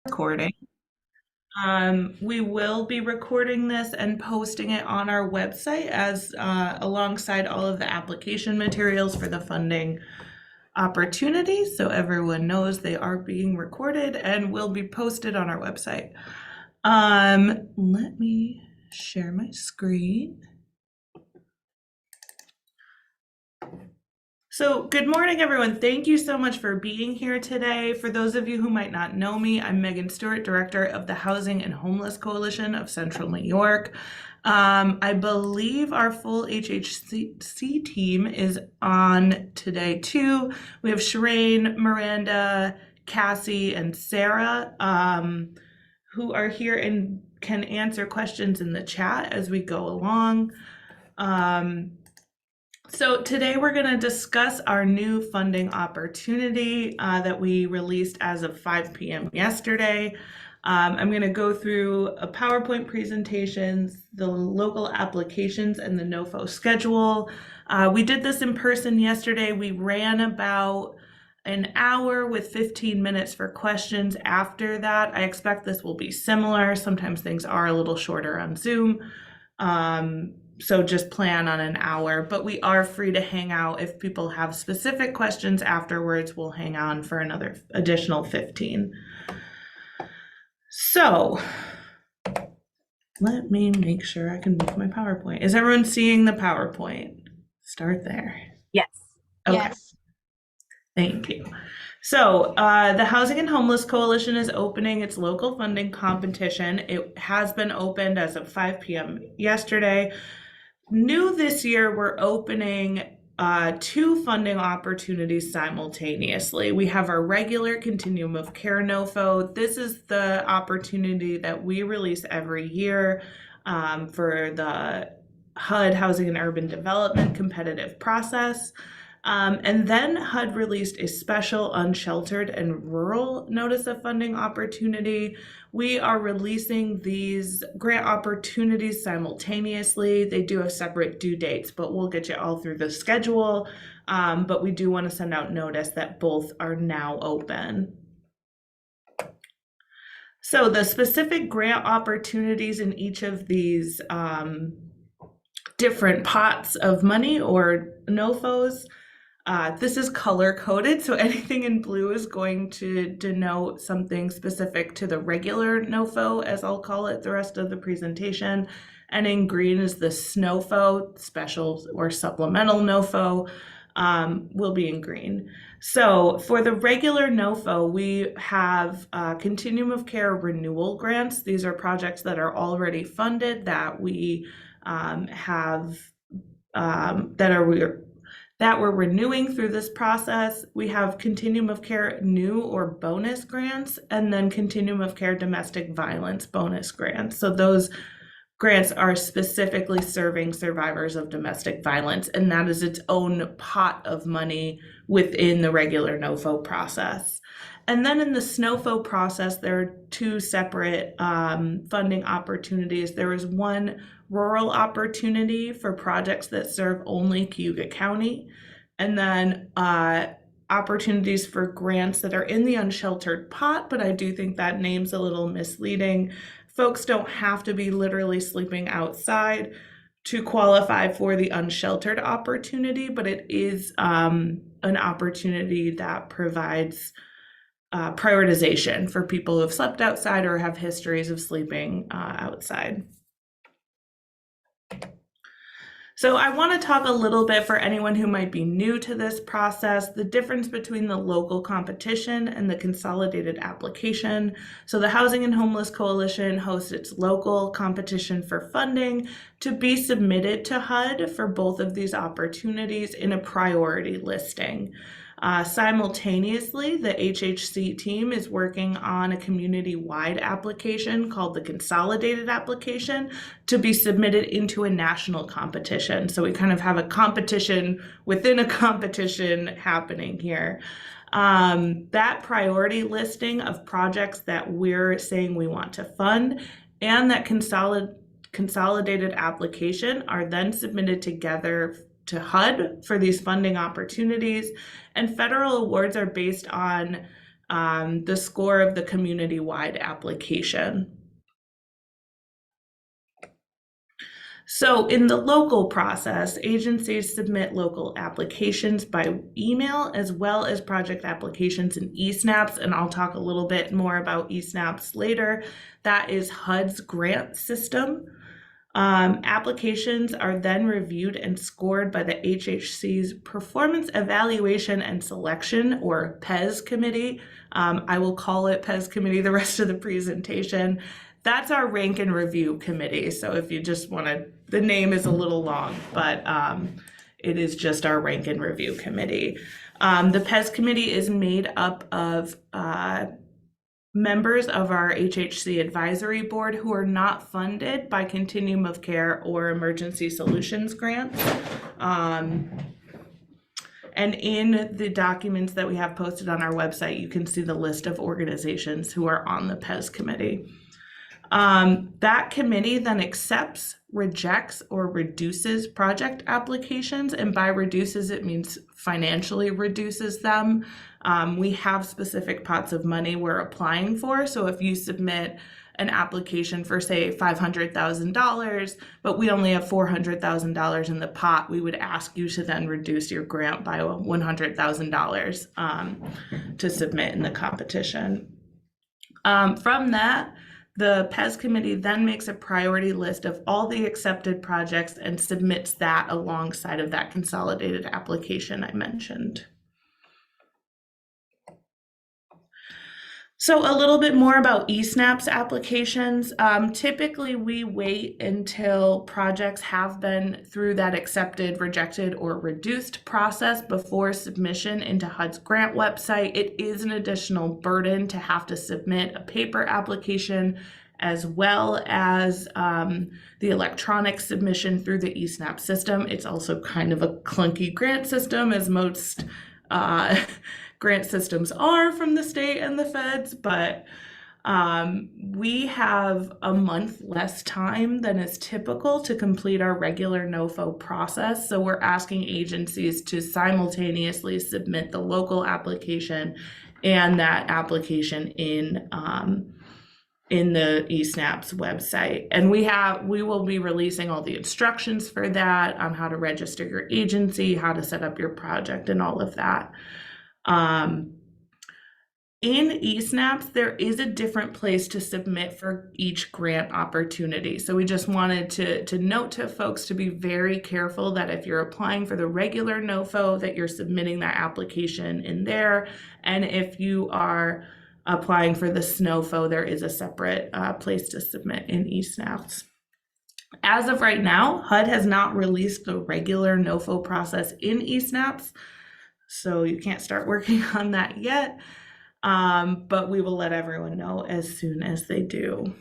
recording. We will be recording this and posting it on our website as alongside all of the application materials for the funding opportunities, so everyone knows they are being recorded and will be posted on our website. Let me share my screen. So good morning, everyone. Thank you so much for being here today. For those of you who might not know me, I'm Megan Stewart, Director of the Housing and Homeless Coalition of Central New York. I believe our full HHC team is on today too. We have Shireen, Miranda, Cassie, and Sarah who are here and can answer questions in the chat as we go along. So today we're going to discuss our new funding opportunity that we released as of 5 p.m. yesterday. I'm going to go through a PowerPoint presentations, the local applications, and the NOFO schedule. We did this in person yesterday. We ran about an hour with 15 minutes for questions after that. I expect this will be similar. Sometimes things are a little shorter on Zoom. So just plan on an hour, but we are free to hang out. If people have specific questions afterwards, we'll hang on for another additional 15. So let me make sure I can move my PowerPoint. Is everyone seeing the PowerPoint? Start there. Yes. Okay. Yes. Thank you. So the Housing and Homeless Coalition is opening its local funding competition. It has been opened as of 5 p.m. yesterday. New this year, we're opening 2 funding opportunities simultaneously. We have our regular Continuum of Care NOFO. This is the opportunity that we release every year for the HUD Housing and Urban Development competitive process. And then HUD released a special unsheltered and rural notice of funding opportunity. We are releasing these grant opportunities simultaneously. They do have separate due dates, but we'll get you all through the schedule. But we do want to send out notice that both are now open. So the specific grant opportunities in each of these different pots of money or NOFOs, this is color coded, so anything in blue is going to denote something specific to the regular NOFO, as I'll call it the rest of the presentation. And in green is the SNOFO, special or supplemental NOFO, will be in green. So for the regular NOFO, we have Continuum of Care renewal grants. These are projects that are already funded that we that we're renewing through this process. We have Continuum of Care new or bonus grants, and then Continuum of Care domestic violence bonus grants. So those grants are specifically serving survivors of domestic violence, and that is its own pot of money within the regular NOFO process. And then in the SNOFO process, there are 2 separate funding opportunities. There is one rural opportunity for projects that serve only Cayuga County, and then opportunities for grants that are in the unsheltered pot, but I do think that name's a little misleading. Folks don't have to be literally sleeping outside to qualify for the unsheltered opportunity, but it is an opportunity that provides prioritization for people who have slept outside or have histories of sleeping outside. So I want to talk a little bit for anyone who might be new to this process, the difference between the local competition and the consolidated application. So the Housing and Homeless Coalition hosts its local competition for funding to be submitted to HUD for both of these opportunities in a priority listing. Simultaneously, the HHC team is working on a community-wide application called the Consolidated Application to be submitted into a national competition. So we kind of have a competition within a competition happening here. That priority listing of projects that we're saying we want to fund and that consolidated application are then submitted together to HUD for these funding opportunities. And federal awards are based on the score of the community-wide application. So in the local process, agencies submit local applications by email as well as project applications in eSnaps, and I'll talk a little bit more about eSnaps later. That is HUD's grant system. Applications are then reviewed and scored by the HHC's Performance Evaluation and Selection, or PES committee. I will call it PES committee the rest of the presentation. That's our rank and review committee. So if you just want to, the name is a little long, but it is just our rank and review committee. The PES committee is made up of members of our HHC advisory board who are not funded by Continuum of Care or Emergency Solutions grants. And in the documents that we have posted on our website, you can see the list of organizations who are on the PES committee. That committee then accepts, rejects, or reduces project applications, and by reduces, it means financially reduces them. We have specific pots of money we're applying for, so if you submit an application for, say, $500,000, but we only have $400,000 in the pot, we would ask you to then reduce your grant by $100,000 to submit in the competition. From that, the PES committee then makes a priority list of all the accepted projects and submits that alongside of that consolidated application I mentioned. So a little bit more about eSnaps applications. Typically, we wait until projects have been through that accepted, rejected, or reduced process before submission into HUD's grant website. It is an additional burden to have to submit a paper application as well as the electronic submission through the eSnap system. It's also kind of a clunky grant system, as most grant systems are from the state and the feds, but we have a month less time than is typical to complete our regular NOFO process. So we're asking agencies to simultaneously submit the local application and that application in the eSnaps website. And we will be releasing all the instructions for that on how to register your agency, how to set up your project, and all of that. In eSnaps, there is a different place to submit for each grant opportunity. So we just wanted to note to folks to be very careful that if you're applying for the regular NOFO, that you're submitting that application in there. And if you are applying for the SNOFO, there is a separate place to submit in eSnaps. As of right now, HUD has not released the regular NOFO process in eSnaps, so you can't start working on that yet, but we will let everyone know as soon as they do.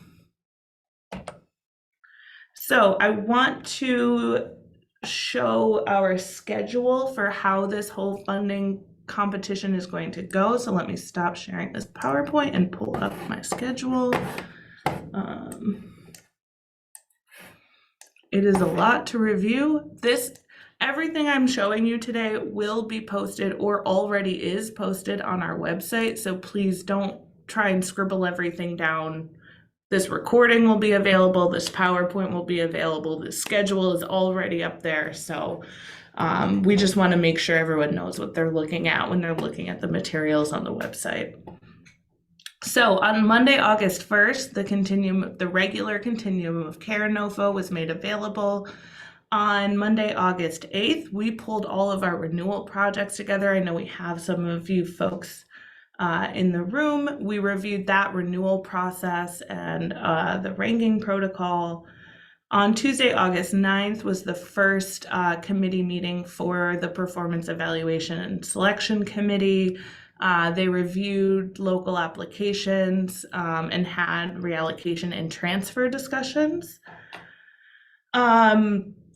So I want to show our schedule for how this whole funding competition is going to go. So let me stop sharing this PowerPoint and pull up my schedule. It is a lot to review. Everything I'm showing you today will be posted or already is posted on our website. So please don't try and scribble everything down. This recording will be available. This PowerPoint will be available. The schedule is already up there. So we just want to make sure everyone knows what they're looking at when they're looking at the materials on the website. So on Monday, August 1st, the regular Continuum of Care NOFO was made available. On Monday, August 8th, we pulled all of our renewal projects together. I know we have some of you folks in the room. We reviewed that renewal process and the ranking protocol. On Tuesday, August 9th was the first committee meeting for the Performance Evaluation and Selection Committee. They reviewed local applications and had reallocation and transfer discussions.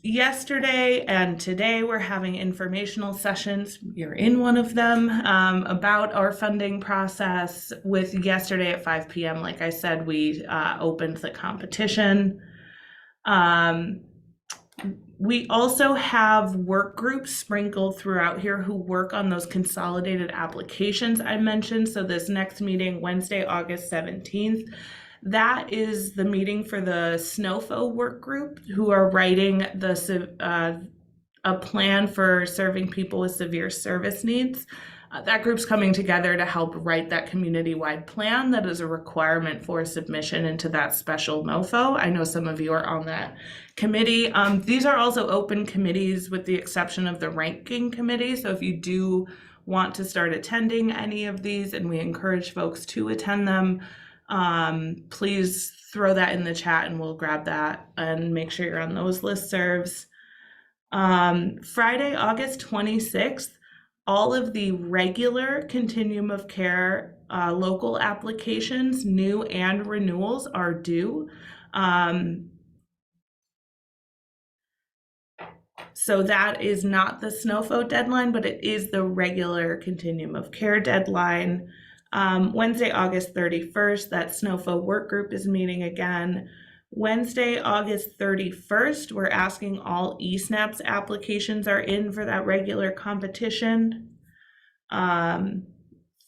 Yesterday and today we're having informational sessions. You're in one of them about our funding process. With yesterday at 5 p.m., like I said, we opened the competition. We also have work groups sprinkled throughout here who work on those consolidated applications I mentioned. So this next meeting, Wednesday, August 17th, that is the meeting for the SNOFO work group who are writing a plan for serving people with severe service needs. That group's coming together to help write that community-wide plan that is a requirement for submission into that special NOFO. I know some of you are on that committee. These are also open committees with the exception of the ranking committee. So if you do want to start attending any of these, and we encourage folks to attend them, please throw that in the chat and we'll grab that and make sure you're on those listservs. Friday, August 26th, all of the regular continuum of care local applications, new and renewals, are due. So that is not the SNOFO deadline, but it is the regular continuum of care deadline. Wednesday, August 31st, that SNOFO work group is meeting again. Wednesday, August 31st, we're asking all eSNAPS applications are in for that regular competition.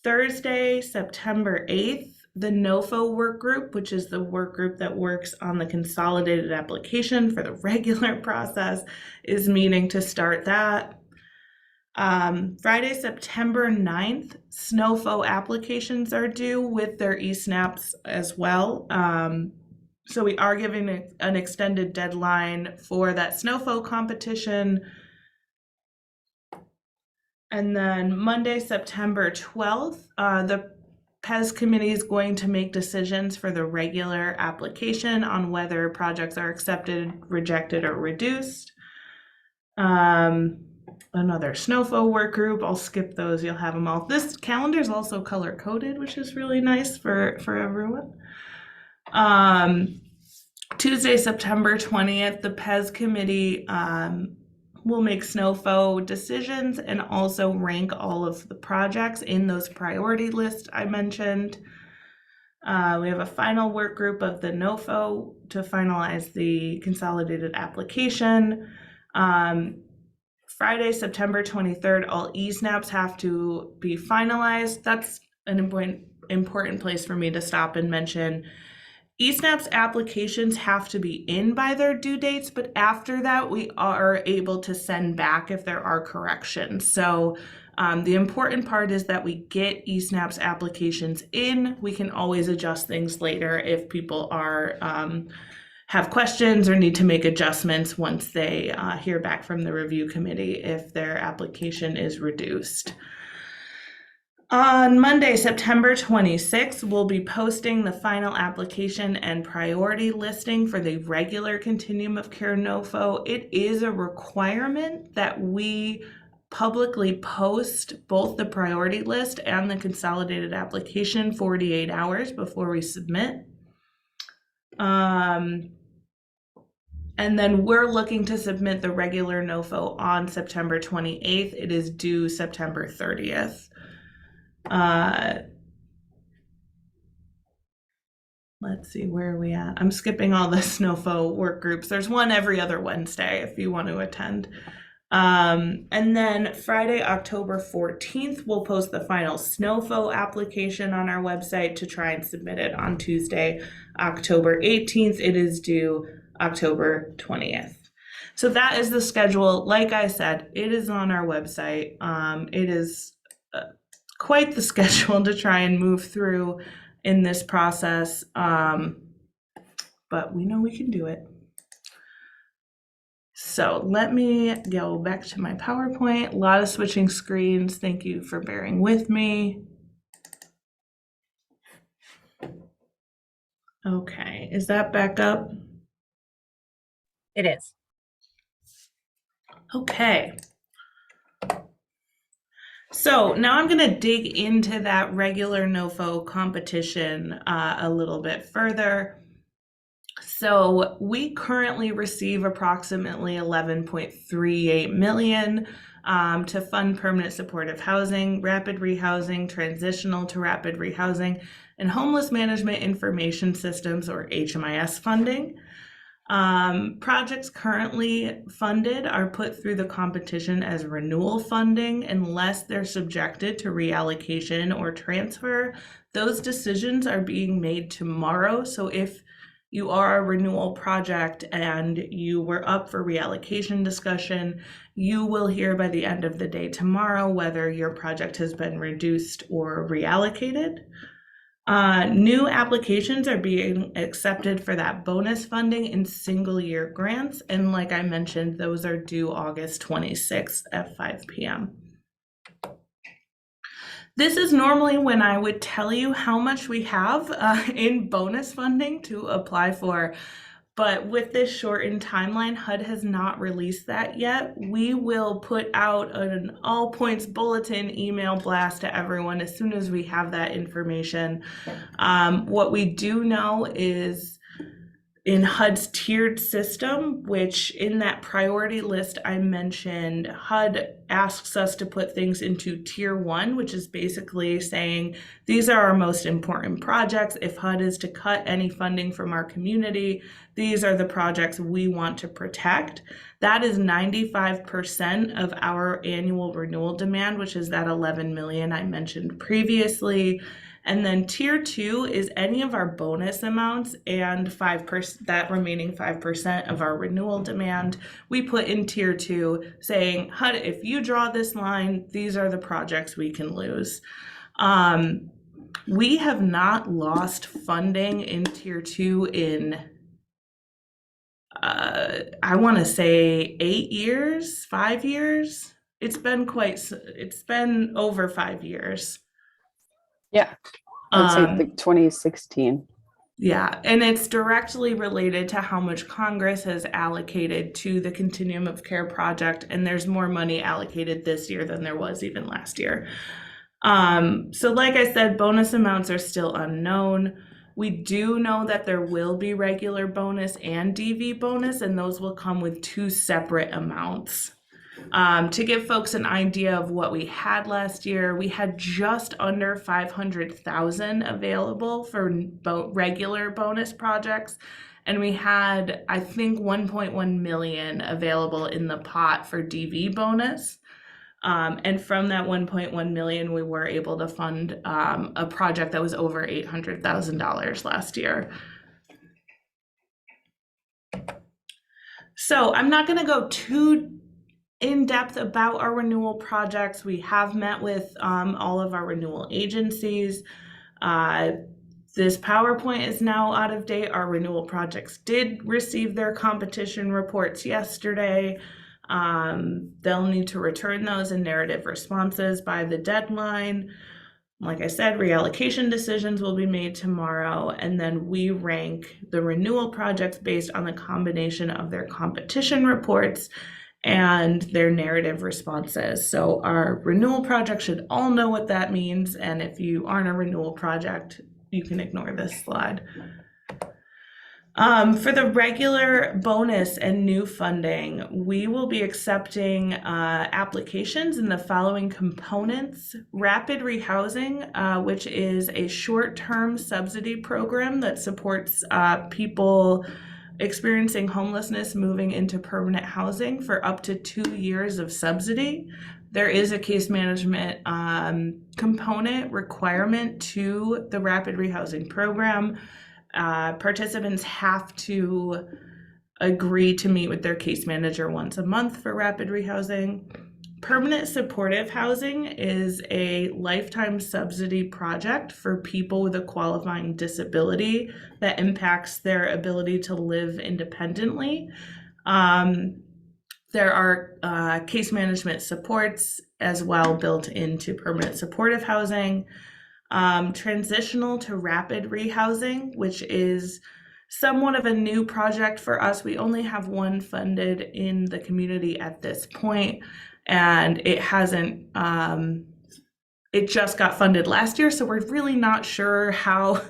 Thursday, September 8th, the NOFO work group, which is the work group that works on the consolidated application for the regular process, is meeting to start that. Friday, September 9th, SNOFO applications are due with their eSNAPs as well. So we are giving an extended deadline for that SNOFO competition. And then Monday, September 12th, the PES committee is going to make decisions for the regular application on whether projects are accepted, rejected, or reduced. Another SNOFO work group, I'll skip those, you'll have them all. This calendar is also color coded, which is really nice for everyone. Tuesday, September 20th, the PES committee will make SNOFO decisions and also rank all of the projects in those priority lists I mentioned. We have a final work group of the NOFO to finalize the consolidated application. Friday, September 23rd, all eSNAPs have to be finalized. That's an important place for me to stop and mention. eSNAPs applications have to be in by their due dates, but after that, we are able to send back if there are corrections. So the important part is that we get eSNAPs applications in. We can always adjust things later if people are have questions or need to make adjustments once they hear back from the review committee if their application is reduced. On Monday, September 26th, we'll be posting the final application and priority listing for the regular continuum of care NOFO. It is a requirement that we publicly post both the priority list and the consolidated application 48 hours before we submit. And then we're looking to submit the regular NOFO on September 28th. It is due September 30th. Let's see, where are we at? I'm skipping all the SNOFO work groups. There's one every other Wednesday if you want to attend. And then Friday, October 14th, we'll post the final SNOFO application on our website to try and submit it on Tuesday, October 18th. It is due October 20th. So that is the schedule. Like I said, it is on our website. It is quite the schedule to try and move through in this process, but we know we can do it. So let me go back to my PowerPoint. A lot of switching screens. Thank you for bearing with me. Okay, is that back up? It is. Okay. So now I'm going to dig into that regular NOFO competition a little bit further. So we currently receive approximately $11.38 million to fund permanent supportive housing, rapid rehousing, transitional to rapid rehousing, and homeless management information systems, or HMIS funding. Projects currently funded are put through the competition as renewal funding unless they're subjected to reallocation or transfer. Those decisions are being made tomorrow. So if you are a renewal project and you were up for reallocation discussion, you will hear by the end of the day tomorrow whether your project has been reduced or reallocated. New applications are being accepted for that bonus funding in single year grants. And like I mentioned, those are due August 26th at 5 p.m. This is normally when I would tell you how much we have in bonus funding to apply for. But with this shortened timeline, HUD has not released that yet. We will put out an all points bulletin email blast to everyone as soon as we have that information. What we do know is in HUD's tiered system, which in that priority list I mentioned, HUD asks us to put things into tier 1, which is basically saying these are our most important projects. If HUD is to cut any funding from our community, these are the projects we want to protect. That is 95% of our annual renewal demand, which is that 11 million I mentioned previously. And then tier 2 is any of our bonus amounts and 5%, that remaining 5% of our renewal demand. We put in tier 2 saying, HUD, if you draw this line, these are the projects we can lose. We have not lost funding in tier 2 in, I want to say 8 years, 5 years. It's been over 5 years. Yeah, I'd say like 2016. Yeah, and it's directly related to how much Congress has allocated to the Continuum of Care project, and there's more money allocated this year than there was even last year. So like I said, bonus amounts are still unknown. We do know that there will be regular bonus and DV bonus, and those will come with 2 separate amounts. To give folks an idea of what we had last year, we had just under 500,000 available for regular bonus projects, and we had, I think, 1.1 million available in the pot for DV bonus. And from that 1.1 million, we were able to fund a project that was over $800,000 last year. So I'm not going to go too in depth about our renewal projects. We have met with all of our renewal agencies. This PowerPoint is now out of date. Our renewal projects did receive their competition reports yesterday. They'll need to return those in narrative responses by the deadline. Like I said, reallocation decisions will be made tomorrow, and then we rank the renewal projects based on the combination of their competition reports and their narrative responses. So our renewal project should all know what that means, and if you aren't a renewal project, you can ignore this slide. For the regular bonus and new funding, we will be accepting applications in the following components. Rapid rehousing, which is a short-term subsidy program that supports people experiencing homelessness moving into permanent housing for up to 2 years of subsidy. There is a case management component requirement to the rapid rehousing program. Participants have to agree to meet with their case manager once a month for rapid rehousing. Permanent supportive housing is a lifetime subsidy project for people with a qualifying disability that impacts their ability to live independently. There are case management supports as well built into permanent supportive housing. Transitional to rapid rehousing, which is somewhat of a new project for us. We only have one funded in the community at this point, and it hasn't, it just got funded last year, so we're really not sure how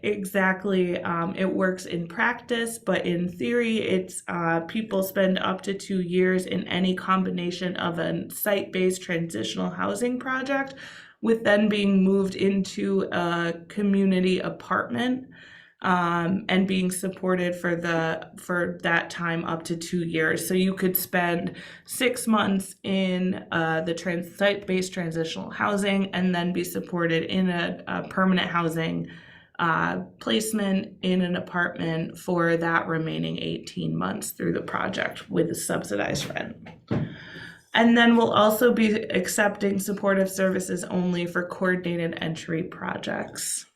exactly it works in practice, but in theory, it's people spend up to 2 years in any combination of a site-based transitional housing project with then being moved into a community apartment. and being supported for that time up to 2 years. So you could spend 6 months in the site-based transitional housing and then be supported in a permanent housing placement in an apartment for that remaining 18 months through the project with a subsidized rent. And then we'll also be accepting supportive services only for coordinated entry projects.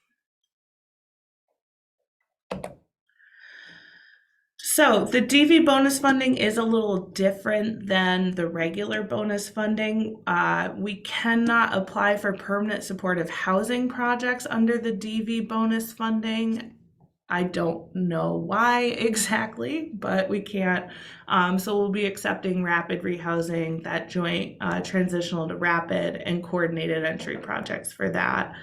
So the DV bonus funding is a little different than the regular bonus funding. We cannot apply for permanent supportive housing projects under the DV bonus funding. I don't know why exactly, but we can't. So we'll be accepting rapid rehousing, that joint transitional to rapid and coordinated entry projects for that.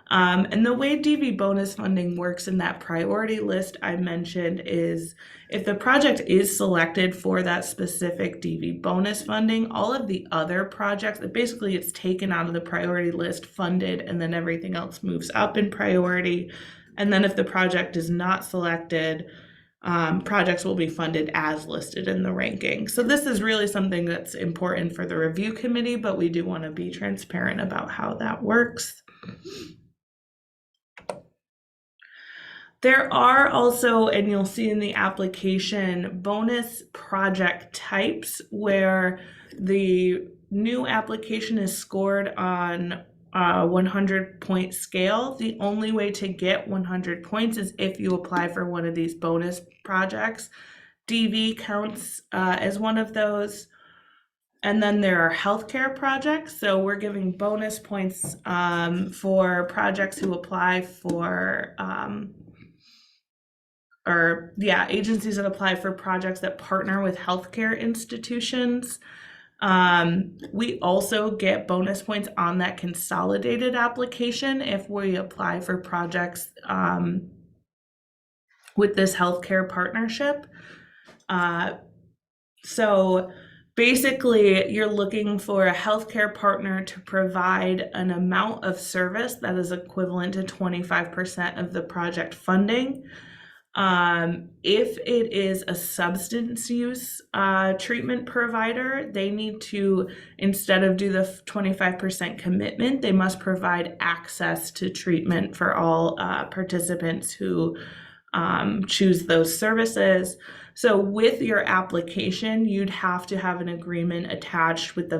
And the way DV bonus funding works in that priority list I mentioned is if the project is selected for that specific DV bonus funding, all of the other projects, basically it's taken out of the priority list, funded, and then everything else moves up in priority. And then if the project is not selected, projects will be funded as listed in the ranking. So this is really something that's important for the review committee, but we do want to be transparent about how that works. There are also, and you'll see in the application, bonus project types where the new application is scored on a 100-point scale. The only way to get 100 points is if you apply for one of these bonus projects. DV counts as one of those. And then there are healthcare projects. So we're giving bonus points for projects who apply for agencies that apply for projects that partner with healthcare institutions. We also get bonus points on that consolidated application if we apply for projects with this healthcare partnership. So basically, you're looking for a healthcare partner to provide an amount of service that is equivalent to 25% of the project funding. If it is a substance use treatment provider, they need to, instead of do the 25% commitment, they must provide access to treatment for all participants who choose those services. So with your application, you'd have to have an agreement attached with the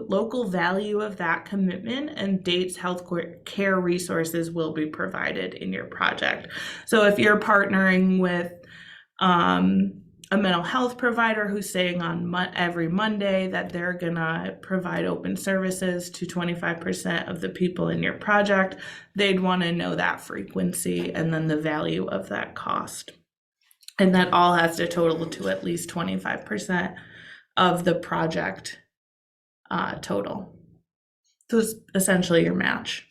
local value of that commitment, and dates health care resources will be provided in your project. So if you're partnering with a mental health provider who's saying on every Monday that they're gonna provide open services to 25% of the people in your project, they'd wanna know that frequency and then the value of that cost. And that all has to total to at least 25% of the project total. So it's essentially your match.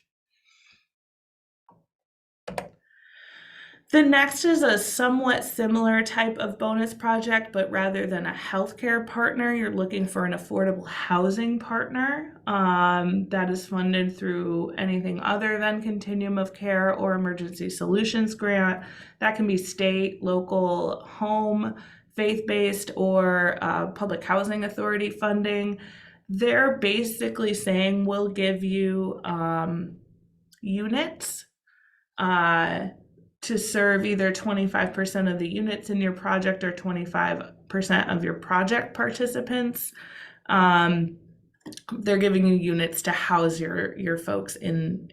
The next is a somewhat similar type of bonus project, but rather than a healthcare partner, you're looking for an affordable housing partner that is funded through anything other than Continuum of Care or Emergency Solutions Grant. That can be state, local, home, faith-based, or public housing authority funding. They're basically saying we'll give you units to serve either 25% of the units in your project or 25% of your project participants. They're giving you units to house your folks in.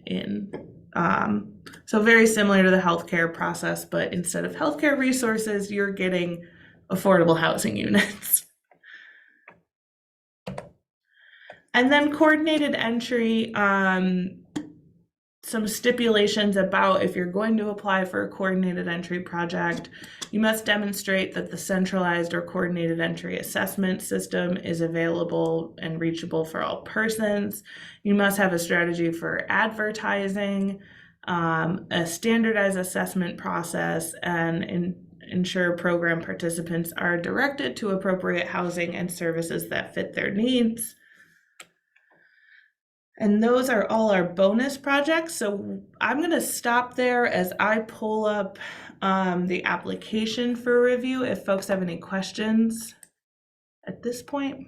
So very similar to the healthcare process, but instead of healthcare resources, you're getting affordable housing units. And then coordinated entry, some stipulations about if you're going to apply for a coordinated entry project, you must demonstrate that the centralized or coordinated entry assessment system is available and reachable for all persons. You must have a strategy for advertising, a standardized assessment process, and ensure program participants are directed to appropriate housing and services that fit their needs. And those are all our bonus projects. So I'm going to stop there as I pull up the application for review if folks have any questions at this point.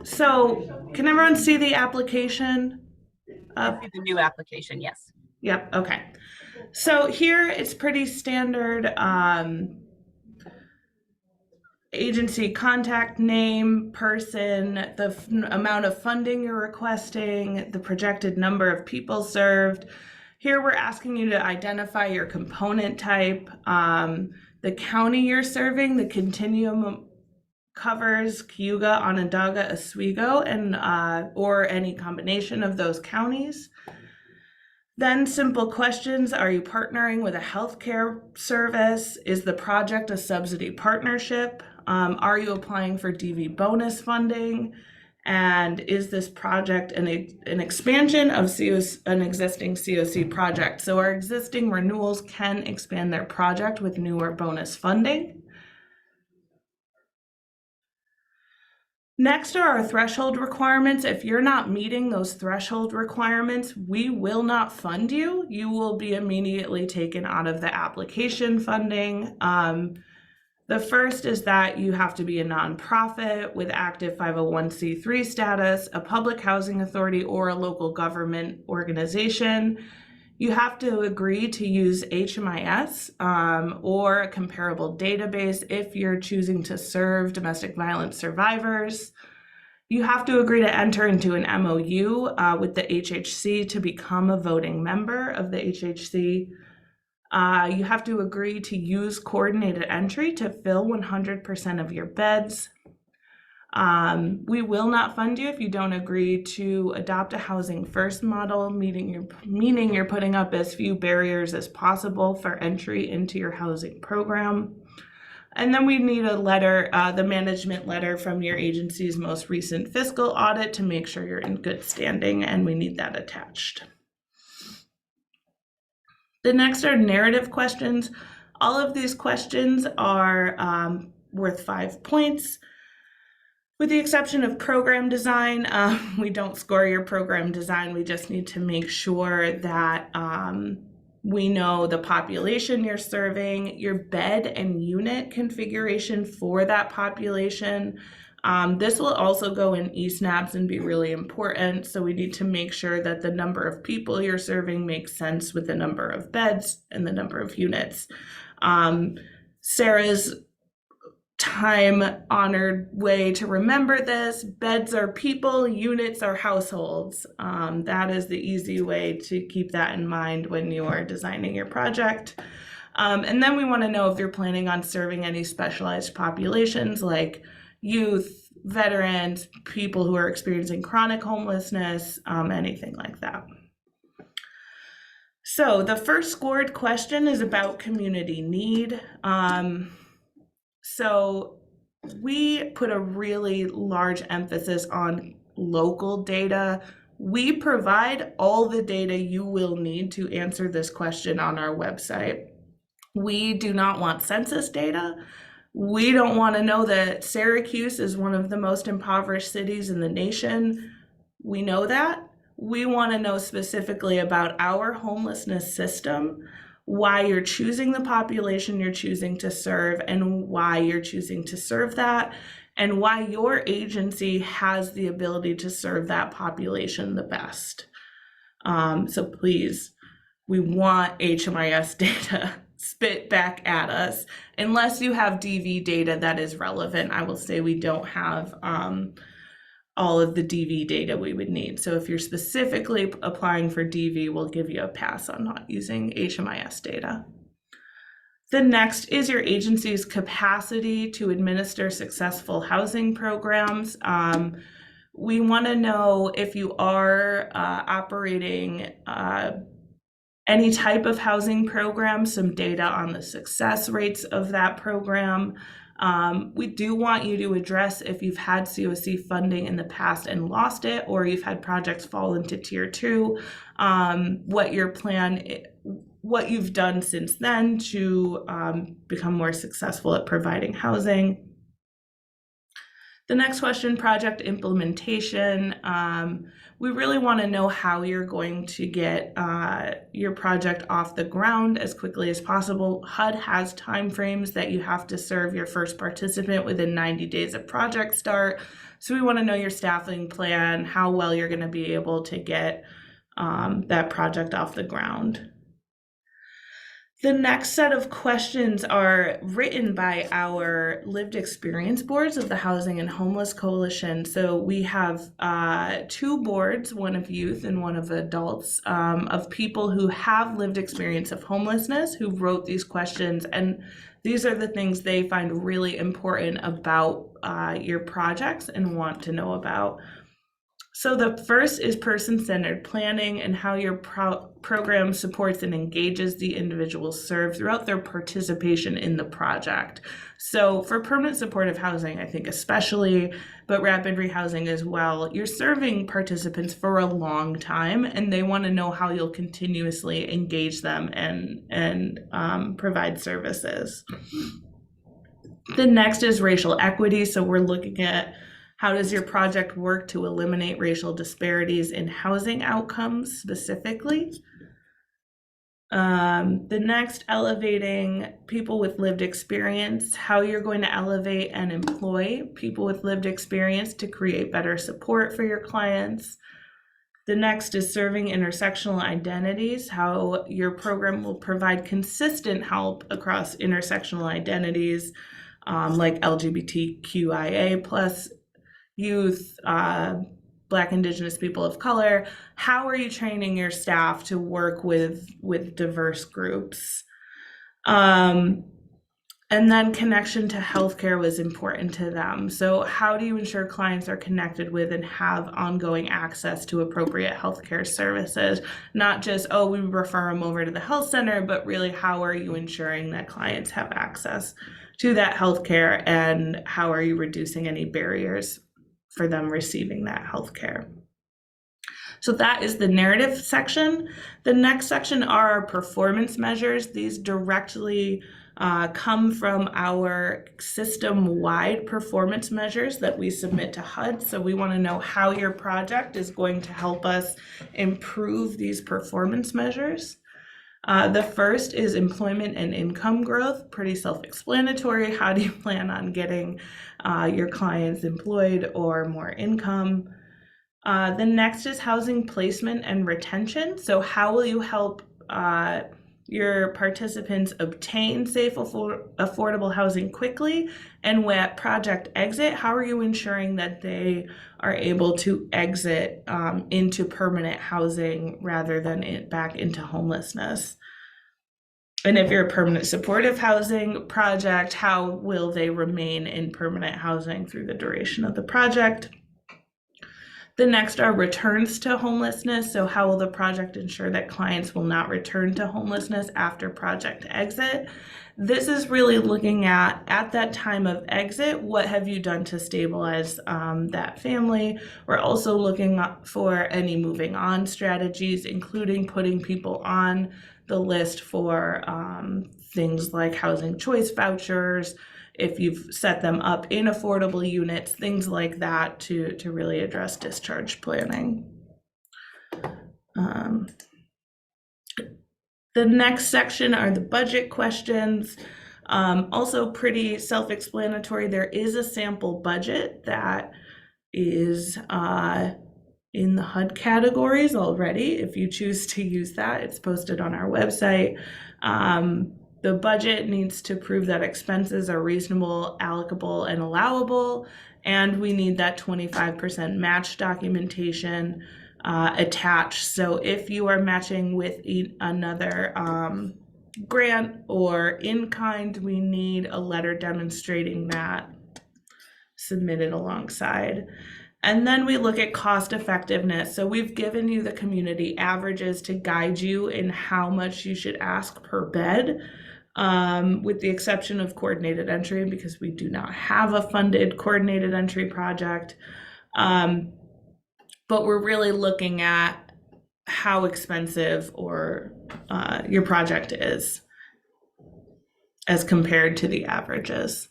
So can everyone see the application? I see the new application, yes. Yep, okay. So here it's pretty standard agency contact name, person, the amount of funding you're requesting, the projected number of people served. Here we're asking you to identify your component type, the county you're serving, the continuum covers Cayuga, Onondaga, Oswego, and or any combination of those counties. Then simple questions: are you partnering with a healthcare service? Is the project a subsidy partnership? Are you applying for DV bonus funding? And is this project an expansion of an existing COC project? So our existing renewals can expand their project with newer bonus funding. Next are our threshold requirements. If you're not meeting those threshold requirements, we will not fund you. You will be immediately taken out of the application funding. The first is that you have to be a nonprofit with active 501c3 status, a public housing authority, or a local government organization. You have to agree to use HMIS or a comparable database if you're choosing to serve domestic violence survivors. You have to agree to enter into an MOU with the HHC to become a voting member of the HHC. You have to agree to use coordinated entry to fill 100% of your beds. We will not fund you if you don't agree to adopt a housing first model, meaning you're putting up as few barriers as possible for entry into your housing program. And then we need a letter, the management letter from your agency's most recent fiscal audit to make sure you're in good standing, and we need that attached. The next are narrative questions. All of these questions are worth 5 points. With the exception of program design, we don't score your program design. We just need to make sure that we know the population you're serving, your bed and unit configuration for that population. This will also go in eSNAPs and be really important. So we need to make sure that the number of people you're serving makes sense with the number of beds and the number of units. Sarah's time-honored way to remember this: beds are people, units are households. That is the easy way to keep that in mind when you are designing your project. And then we want to know if you're planning on serving any specialized populations like youth, veterans, people who are experiencing chronic homelessness, anything like that. So the first scored question is about community need. So we put a really large emphasis on local data. We provide all the data you will need to answer this question on our website. We do not want census data. We don't want to know that Syracuse is one of the most impoverished cities in the nation. We know that. We want to know specifically about our homelessness system, why you're choosing the population you're choosing to serve, and why you're choosing to serve that, and why your agency has the ability to serve that population the best. So please, we want HMIS data spit back at us. Unless you have DV data that is relevant, I will say we don't have all of the DV data we would need. So if you're specifically applying for DV, we'll give you a pass on not using HMIS data. The next is your agency's capacity to administer successful housing programs. We want to know if you are operating any type of housing program, some data on the success rates of that program. We do want you to address if you've had COC funding in the past and lost it, or you've had projects fall into tier 2, what your plan, what you've done since then to become more successful at providing housing. The next question, project implementation. We really want to know how you're going to get your project off the ground as quickly as possible. HUD has timeframes that you have to serve your first participant within 90 days of project start. So we want to know your staffing plan, how well you're going to be able to get that project off the ground. The next set of questions are written by our lived experience boards of the Housing and Homeless Coalition. So we have 2 boards, one of youth and one of adults, of people who have lived experience of homelessness, who wrote these questions. And these are the things they find really important about your projects and want to know about. So the first is person-centered planning and how your program supports and engages the individuals served throughout their participation in the project. So for permanent supportive housing, I think especially, but rapid rehousing as well, you're serving participants for a long time, and they want to know how you'll continuously engage them and provide services. The next is racial equity. So we're looking at how does your project work to eliminate racial disparities in housing outcomes specifically? The next, elevating people with lived experience, how you're going to elevate and employ people with lived experience to create better support for your clients. The next is serving intersectional identities, how your program will provide consistent help across intersectional identities like LGBTQIA+ youth, Black, Indigenous people of color. How are you training your staff to work with diverse groups? And then connection to healthcare was important to them. So how do you ensure clients are connected with and have ongoing access to appropriate healthcare services? Not just, oh, we refer them over to the health center, but really how are you ensuring that clients have access to that healthcare, and how are you reducing any barriers for them receiving that health care? So that is the narrative section. The next section are our performance measures. These directly come from our system-wide performance measures that we submit to HUD. So we want to know how your project is going to help us improve these performance measures. The first is employment and income growth, pretty self-explanatory. How do you plan on getting your clients employed or more income? The next is housing placement and retention. So how will you help your participants obtain safe, affordable housing quickly? And at project exit, how are you ensuring that they are able to exit into permanent housing rather than back into homelessness? And if you're a permanent supportive housing project, how will they remain in permanent housing through the duration of the project? The next are returns to homelessness. So how will the project ensure that clients will not return to homelessness after project exit? This is really looking at that time of exit, what have you done to stabilize that family? We're also looking for any moving on strategies, including putting people on the list for things like housing choice vouchers, if you've set them up in affordable units, things like that to really address discharge planning. The next section are the budget questions. Also pretty self-explanatory. There is a sample budget that is in the HUD categories already. If you choose to use that, it's posted on our website. The budget needs to prove that expenses are reasonable, allocable, and allowable, and we need that 25% match documentation attached. So if you are matching with another grant or in kind, we need a letter demonstrating that submitted alongside. And then we look at cost effectiveness. So we've given you the community averages to guide you in how much you should ask per bed, with the exception of coordinated entry, because we do not have a funded coordinated entry project. But we're really looking at how expensive or your project is as compared to the averages.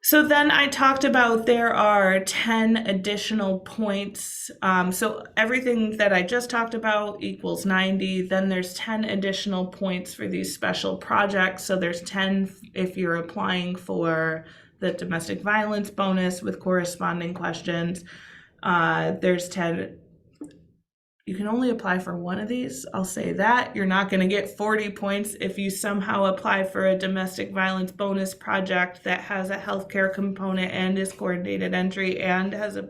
So then I talked about there are 10 additional points. So everything that I just talked about equals 90. Then there's 10 additional points for these special projects. So there's 10 if you're applying for the domestic violence bonus with corresponding questions. There's 10. You can only apply for one of these. I'll say that. You're not going to get 40 points if you somehow apply for a domestic violence bonus project that has a healthcare component and is coordinated entry and has a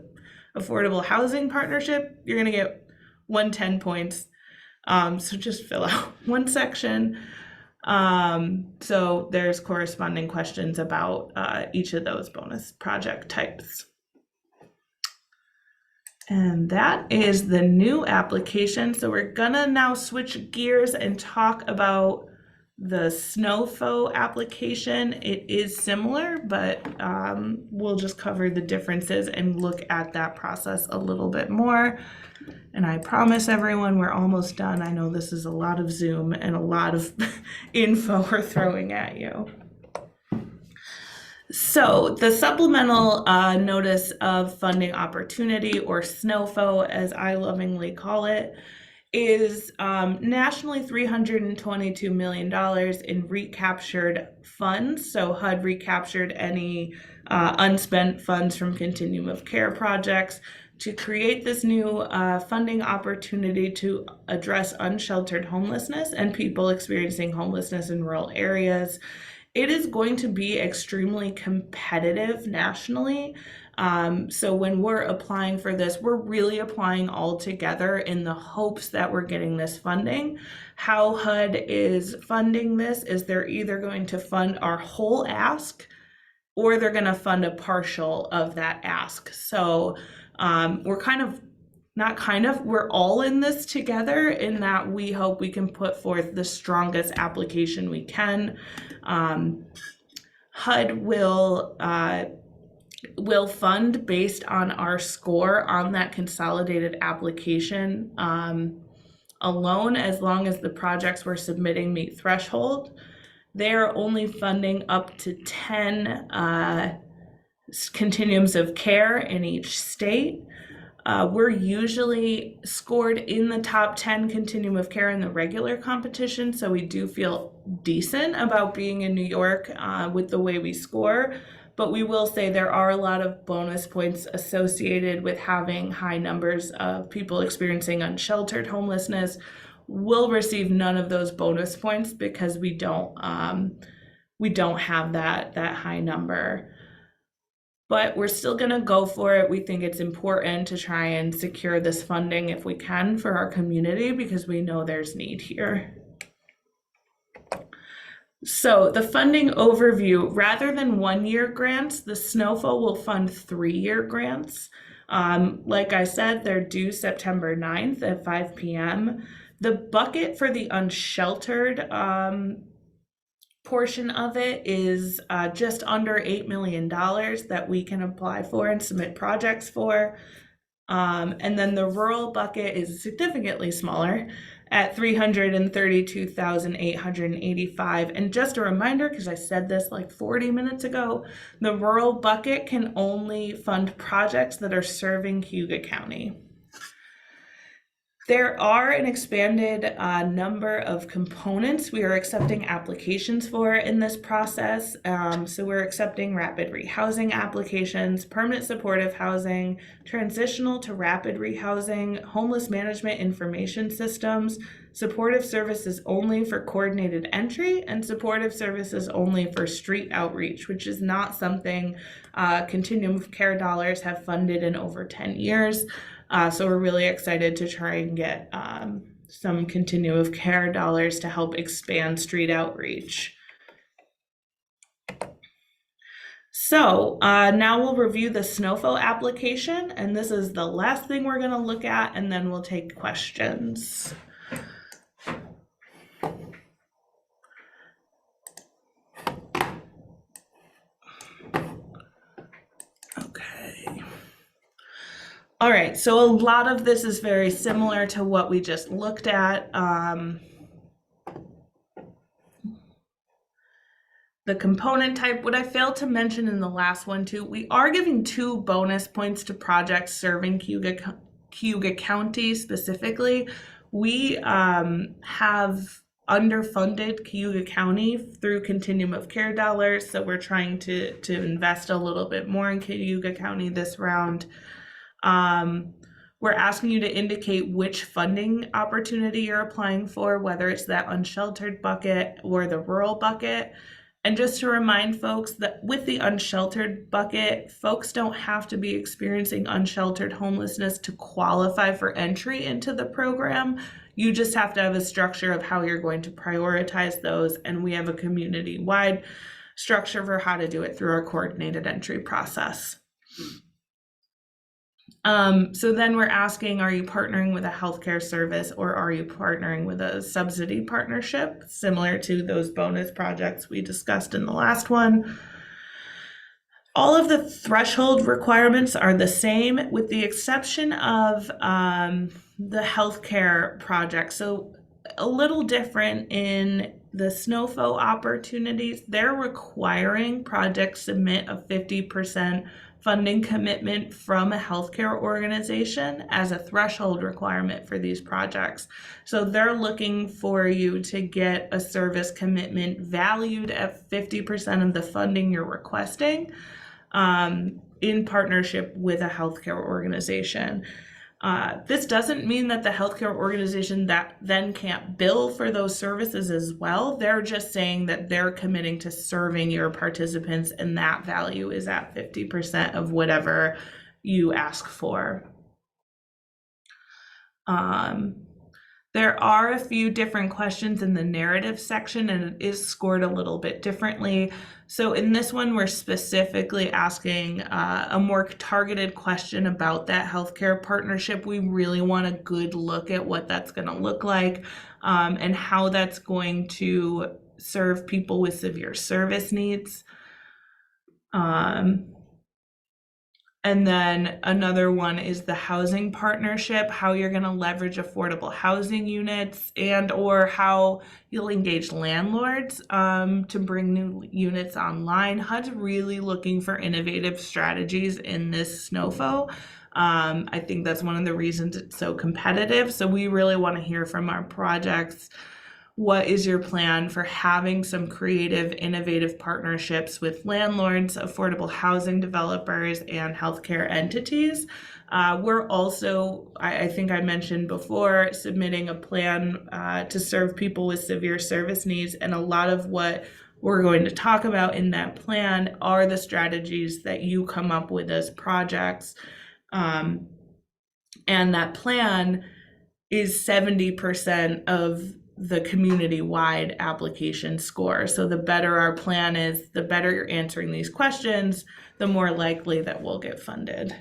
affordable housing partnership. You're going to get 110 points. So just fill out one section. So there's corresponding questions about each of those bonus project types. And that is the new application. So we're gonna now switch gears and talk about the SNOFO application. It is similar, but we'll just cover the differences and look at that process a little bit more. And I promise everyone we're almost done. I know this is a lot of Zoom and a lot of info we're throwing at you. So the Supplemental Notice of Funding Opportunity, or SNOFO as I lovingly call it, is nationally $322 million in recaptured funds. So HUD recaptured any unspent funds from Continuum of Care projects to create this new funding opportunity to address unsheltered homelessness and people experiencing homelessness in rural areas. It is going to be extremely competitive nationally. So when we're applying for this, we're really applying all together in the hopes that we're getting this funding. How HUD is funding this is they're either going to fund our whole ask or they're going to fund a partial of that ask. So we're we're all in this together in that we hope we can put forth the strongest application we can. HUD will fund based on our score on that consolidated application alone, as long as the projects we're submitting meet threshold. They are only funding up to 10 continuums of care in each state. We're usually scored in the top 10 continuum of care in the regular competition, so we do feel decent about being in New York with the way we score. But we will say there are a lot of bonus points associated with having high numbers of people experiencing unsheltered homelessness. We'll receive none of those bonus points because we don't have that high number. But we're still going to go for it. We think it's important to try and secure this funding if we can for our community because we know there's need here. So the funding overview, rather than 1-year grants, the SNOFO will fund 3-year grants. Like I said, they're due September 9th at 5 p.m. The bucket for the unsheltered portion of it is just under $8 million that we can apply for and submit projects for. And then the rural bucket is significantly smaller at $332,885. And just a reminder, because I said this like 40 minutes ago, the rural bucket can only fund projects that are serving Huga County. There are an expanded number of components we are accepting applications for in this process. So we're accepting rapid rehousing applications, permanent supportive housing, transitional to rapid rehousing, homeless management information systems, supportive services only for coordinated entry, and supportive services only for street outreach, which is not something Continuum of Care dollars have funded in over 10 years. So we're really excited to try and get some Continuum of Care dollars to help expand street outreach. So now we'll review the SNOFO application, and this is the last thing we're going to look at, and then we'll take questions. Okay. All right, so a lot of this is very similar to what we just looked at. The component type, what I failed to mention in the last one too, we are giving 2 bonus points to projects serving Cayuga County specifically. We have underfunded Cayuga County through continuum of care dollars, so we're trying to invest a little bit more in Cayuga County this round. We're asking you to indicate which funding opportunity you're applying for, whether it's that unsheltered bucket or the rural bucket. And just to remind folks that with the unsheltered bucket, folks don't have to be experiencing unsheltered homelessness to qualify for entry into the program. You just have to have a structure of how you're going to prioritize those. And we have a community-wide structure for how to do it through our coordinated entry process. So then we're asking, are you partnering with a healthcare service or are you partnering with a subsidy partnership, similar to those bonus projects we discussed in the last one? All of the threshold requirements are the same with the exception of the healthcare project. So a little different in the SNOFO opportunities, they're requiring projects submit a 50% funding commitment from a healthcare organization as a threshold requirement for these projects. So they're looking for you to get a service commitment valued at 50% of the funding you're requesting in partnership with a healthcare organization. This doesn't mean that the healthcare organization that then can't bill for those services as well. They're just saying that they're committing to serving your participants and that value is at 50% of whatever you ask for. There are a few different questions in the narrative section and it is scored a little bit differently. So in this one, we're specifically asking a more targeted question about that healthcare partnership. We really want a good look at what that's going to look like and how that's going to serve people with severe service needs. And then another one is the housing partnership, how you're going to leverage affordable housing units and or how you'll engage landlords to bring new units online. HUD's really looking for innovative strategies in this SNOFO. I think that's one of the reasons it's so competitive. So we really want to hear from our projects. What is your plan for having some creative, innovative partnerships with landlords, affordable housing developers, and healthcare entities? We're also, I think I mentioned before, submitting a plan to serve people with severe service needs. And a lot of what we're going to talk about in that plan are the strategies that you come up with as projects. And that plan is 70% of the community-wide application score. So the better our plan is, the better you're answering these questions, the more likely that we'll get funded.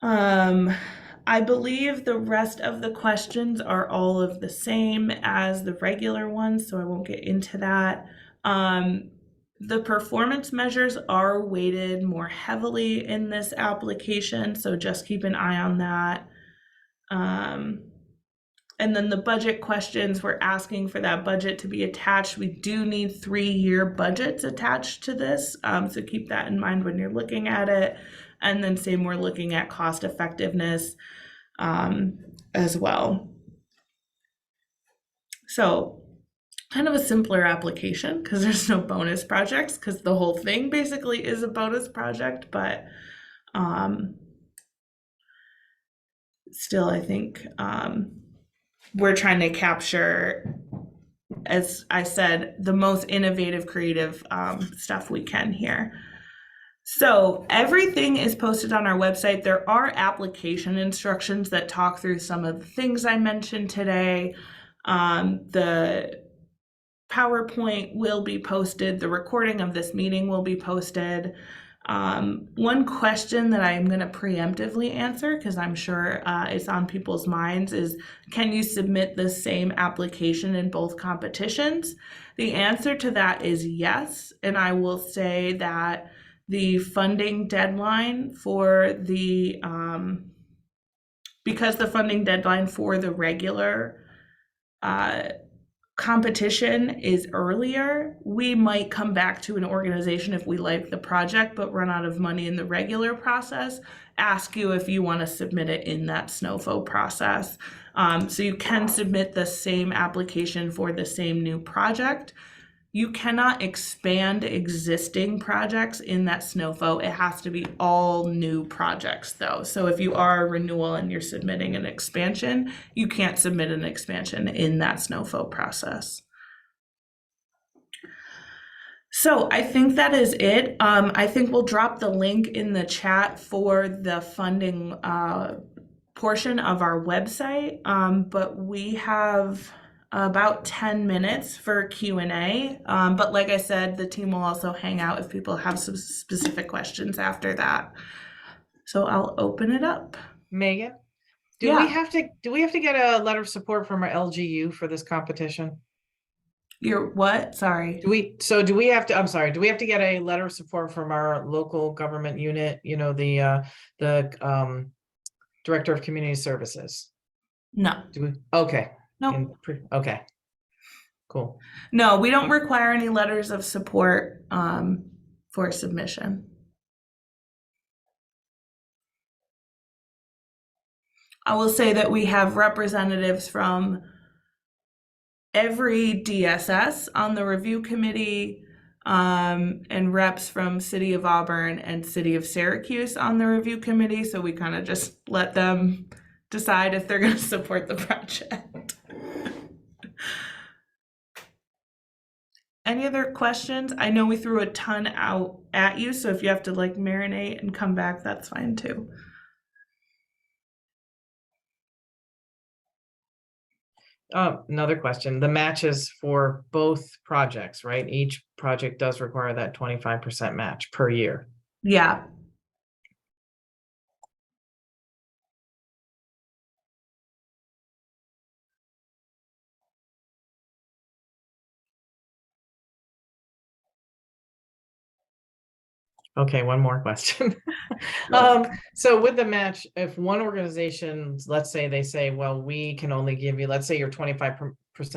I believe the rest of the questions are all of the same as the regular ones, so I won't get into that. The performance measures are weighted more heavily in this application, so just keep an eye on that. And then the budget questions, we're asking for that budget to be attached. We do need 3-year budgets attached to this, so keep that in mind when you're looking at it. And then same, we're looking at cost effectiveness as well. So kind of a simpler application because there's no bonus projects because the whole thing basically is a bonus project, but still I think we're trying to capture, as I said, the most innovative, creative stuff we can here. So everything is posted on our website. There are application instructions that talk through some of the things I mentioned today. The PowerPoint will be posted. The recording of this meeting will be posted. One question that I'm going to preemptively answer, because I'm sure it's on people's minds, is can you submit the same application in both competitions? The answer to that is yes. And I will say that the funding deadline for the, because the funding deadline for the regular competition is earlier, we might come back to an organization if we like the project but run out of money in the regular process, ask you if you want to submit it in that SNOFO process. So you can submit the same application for the same new project. You cannot expand existing projects in that SNOFO. It has to be all new projects though. So if you are a renewal and you're submitting an expansion, you can't submit an expansion in that SNOFO process. So I think that is it. I think we'll drop the link in the chat for the funding portion of our website, but we have about 10 minutes for Q&A. But like I said, the team will also hang out if people have some specific questions after that. So I'll open it up. Megan, do Yeah. we have to get a letter of support from our LGU for this competition? You're what? Sorry. Do we have to get a letter of support from our local government unit, you know, the Director of Community Services? No. Do we? Okay. Nope. Okay. Cool. No, we don't require any letters of support for submission. I will say that we have representatives from every DSS on the review committee, and reps from City of Auburn and City of Syracuse on the review committee. So we kind of just let them decide if they're going to support the project. Any other questions? I know we threw a ton out at you, so if you have to like marinate and come back, that's fine too. Another question. The matches for both projects, right? Each project does require that 25% match per year. Yeah. Okay, one more question. So with the match, if one organization, let's say they say, well, we can only give you, let's say your 25%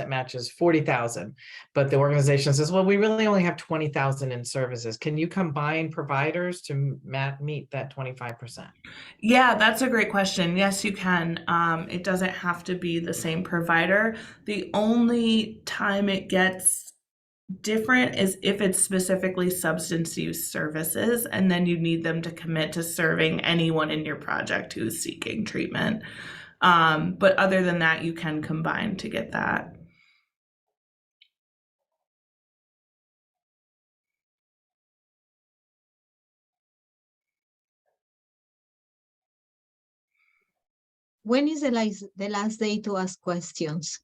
match is 40,000, but the organization says, well, we really only have 20,000 in services. Can you combine providers to meet that 25%? Yeah, that's a great question. Yes, you can. It doesn't have to be the same provider. The only time it gets different is if it's specifically substance use services, and then you need them to commit to serving anyone in your project who's seeking treatment. But other than that, you can combine to get that. When is the last day to ask questions?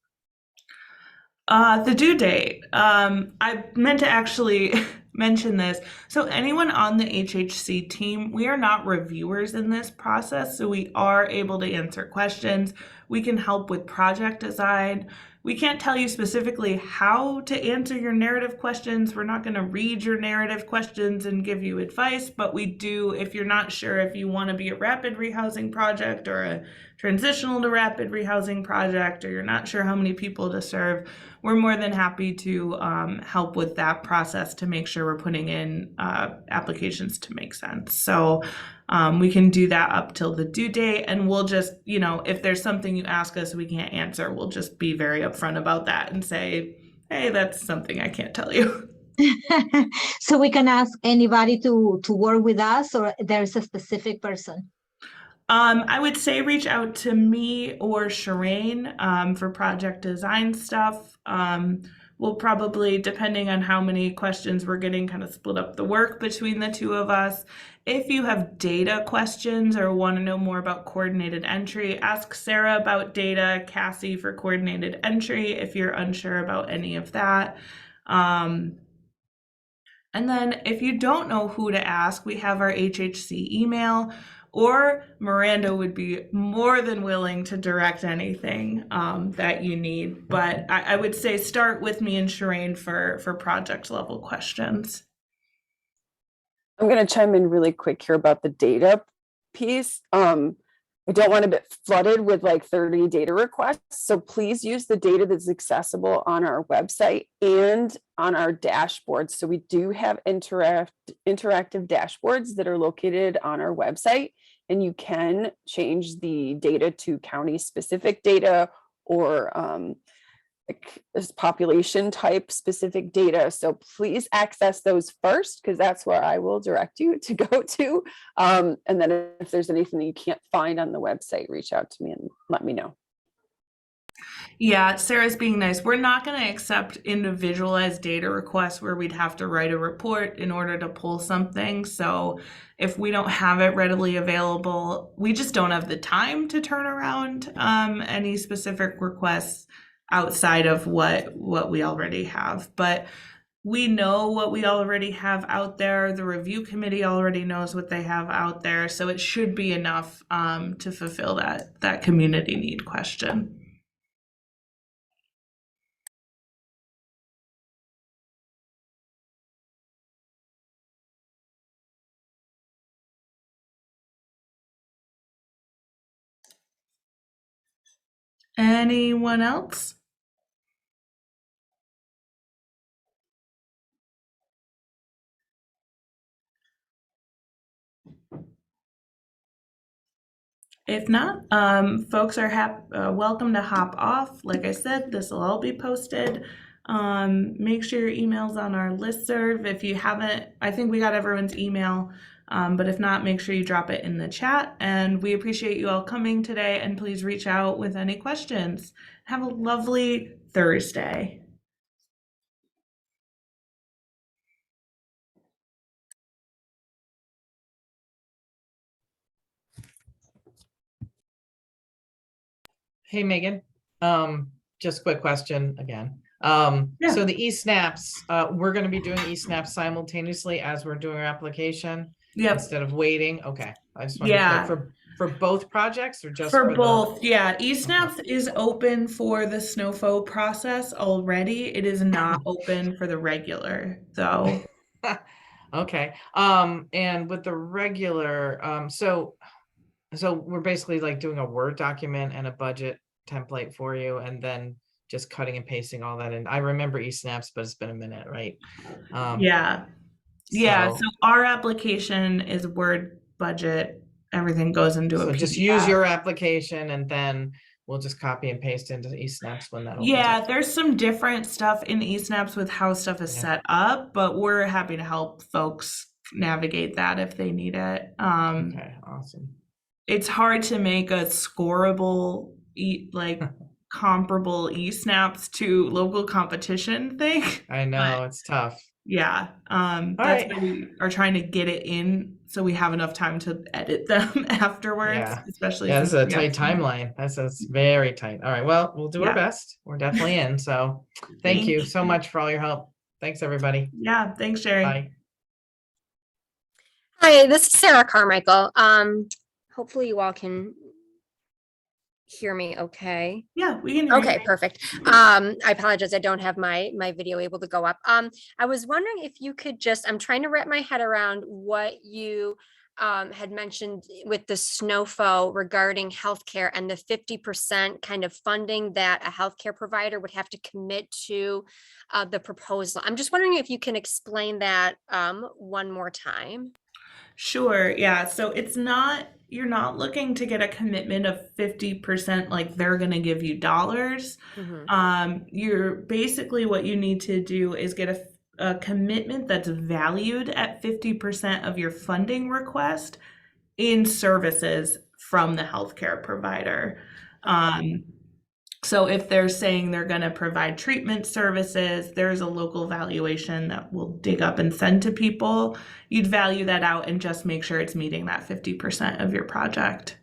The due date. I meant to actually mention this. So anyone on the HHC team, we are not reviewers in this process, so we are able to answer questions. We can help with project design. We can't tell you specifically how to answer your narrative questions. We're not going to read your narrative questions and give you advice, but we do, if you're not sure if you want to be a rapid rehousing project or a transitional to rapid rehousing project, or you're not sure how many people to serve, we're more than happy to help with that process to make sure we're putting in applications to make sense. So we can do that up till the due date, and we'll just, you know, if there's something you ask us we can't answer, we'll just be very upfront about that and say, hey, that's something I can't tell you. So we can ask anybody to work with us, or there's a specific person? I would say reach out to me or Shireen for project design stuff. We'll probably, depending on how many questions we're getting, kind of split up the work between the two of us. If you have data questions or want to know more about coordinated entry, ask Sarah about data, Cassie for coordinated entry if you're unsure about any of that. And then if you don't know who to ask, we have our HHC email, or Miranda would be more than willing to direct anything that you need. But I would say start with me and Shireen for project level questions. I'm going to chime in really quick here about the data piece. I don't want to get flooded with like 30 data requests. So please use the data that's accessible on our website and on our dashboards. So we do have interactive dashboards that are located on our website, and you can change the data to county specific data or like this population type specific data. So please access those first, because that's where I will direct you to go to. And then if there's anything that you can't find on the website, reach out to me and let me know. Yeah, Sarah's being nice. We're not going to accept individualized data requests where we'd have to write a report in order to pull something. So if we don't have it readily available, we just don't have the time to turn around any specific requests outside of what we already have. But we know what we already have out there. The review committee already knows what they have out there. So it should be enough to fulfill that community need question. Anyone else? If not, folks are welcome to hop off. Like I said, this will all be posted. Make sure your email's on our listserv. If you haven't, I think we got everyone's email. But if not, make sure you drop it in the chat. And we appreciate you all coming today. And please reach out with any questions. Have a lovely Thursday. Hey, Megan, just quick question again. Yeah. So the e-snaps, we're going to be doing e-snaps simultaneously as we're doing our application. Yep. Instead of waiting. Okay. I just want to Yeah. for both projects or just for for both. Yeah. eSnaps is open for the SNOFO process already. It is not open for the regular though. Okay. And with the regular, so we're basically like doing a Word document and a budget template for you, and then just cutting and pasting all that in. I remember eSnaps, but it's been a minute, right? Yeah. Yeah. So our application is Word, budget, everything goes into a So PDF. just use your application and then we'll just copy and paste into eSnaps when that opens up. There's some different stuff in eSnaps with how stuff is set up, but we're happy to help folks navigate that if they need it. Okay, awesome. It's hard to make a scoreable comparable eSnaps to local competition thing. I know, it's tough. Yeah. That's why we are trying to get it in so we have enough time to edit them afterwards. Yeah. Especially this is a tight timeline. That's very tight. All right. Well, we'll do our best. We're definitely in. So thank you so much for all your help. Thanks, everybody. Yeah. Thanks, Sherry. Bye. Hi, this is Sarah Carmichael. Hopefully you all can hear me okay. Yeah, we can hear Okay, you. perfect. I apologize, I don't have my video able to go up. I was wondering if you could just, I'm trying to wrap my head around what you had mentioned with the SNOFO regarding healthcare and the 50% kind of funding that a healthcare provider would have to commit to the proposal. I'm just wondering if you can explain that one more time. Sure. Yeah. So you're not looking to get a commitment of 50%, like they're going to give you dollars. You're basically, what you need to do is get a commitment that's valued at 50% of your funding request in services from the healthcare provider. So if they're saying they're going to provide treatment services, there's a local valuation that we'll dig up and send to people. You'd value that out and just make sure it's meeting that 50% of your project.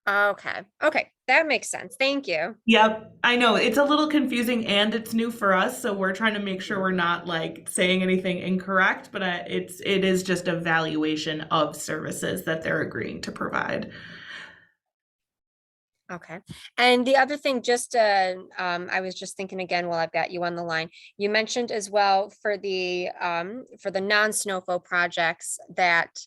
Okay. Okay. That makes sense. Thank you. Yep, I know it's a little confusing and it's new for us, so we're trying to make sure we're not like saying anything incorrect, but it is just a valuation of services that they're agreeing to provide. Okay. And the other thing, just I was just thinking again while I've got you on the line, you mentioned as well for the non-SNOFO projects that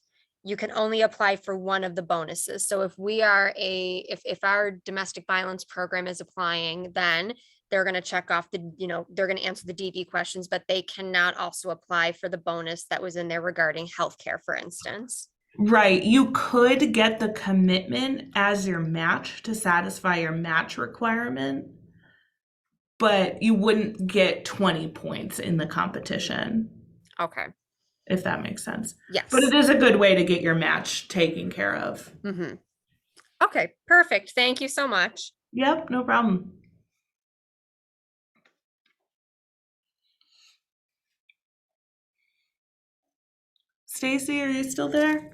you can only apply for one of the bonuses. So if we are if our domestic violence program is applying, then they're going to check off they're going to answer the DV questions, but they cannot also apply for the bonus that was in there regarding healthcare, for instance. Right, you could get the commitment as your match to satisfy your match requirement, but you wouldn't get 20 points in the competition. Okay. If that makes sense. Yes. But it is a good way to get your match taken care of. Mm-hmm. Okay, perfect. Thank you so much. Yep, no problem. Stacy, are you still there?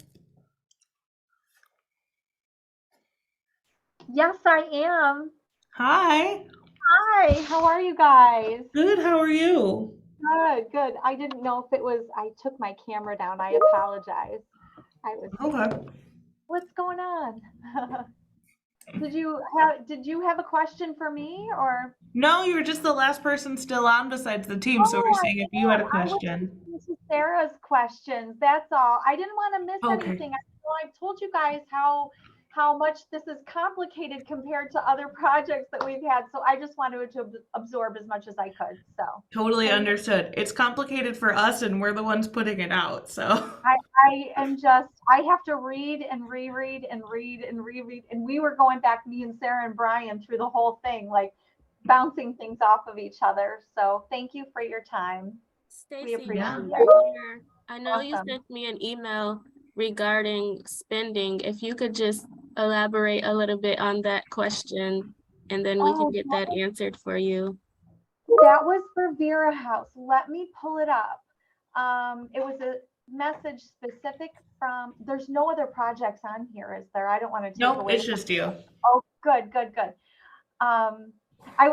Yes, I am. Hi. Hi, how are you guys? Good, how are you? Good, good. I didn't know if it was, I took my camera down. I apologize. I was, Okay. what's going on? Did you have a question for me or? No, you were just the last person still on besides the team, so we're saying if you had a question. This is Sarah's questions. That's all. I didn't want to miss Okay. anything. I've told you guys how much this is complicated compared to other projects that we've had. So I just wanted to absorb as much as I could. So Totally understood. It's complicated for us and we're the ones putting it out, so. I have to read and reread and read and reread. And we were going back, me and Sarah and Brian, through the whole thing, like bouncing things off of each other. So thank you for your time. We Stacy, appreciate it. I know you Awesome. sent me an email regarding spending. If you could just elaborate a little bit on that question, and then we can get that answered for you. That was for Vera House. Let me pull it up. It was a message specific from, there's no other projects on here, is there? I don't want to take Nope, away. it's just you. Oh, good, good, good. I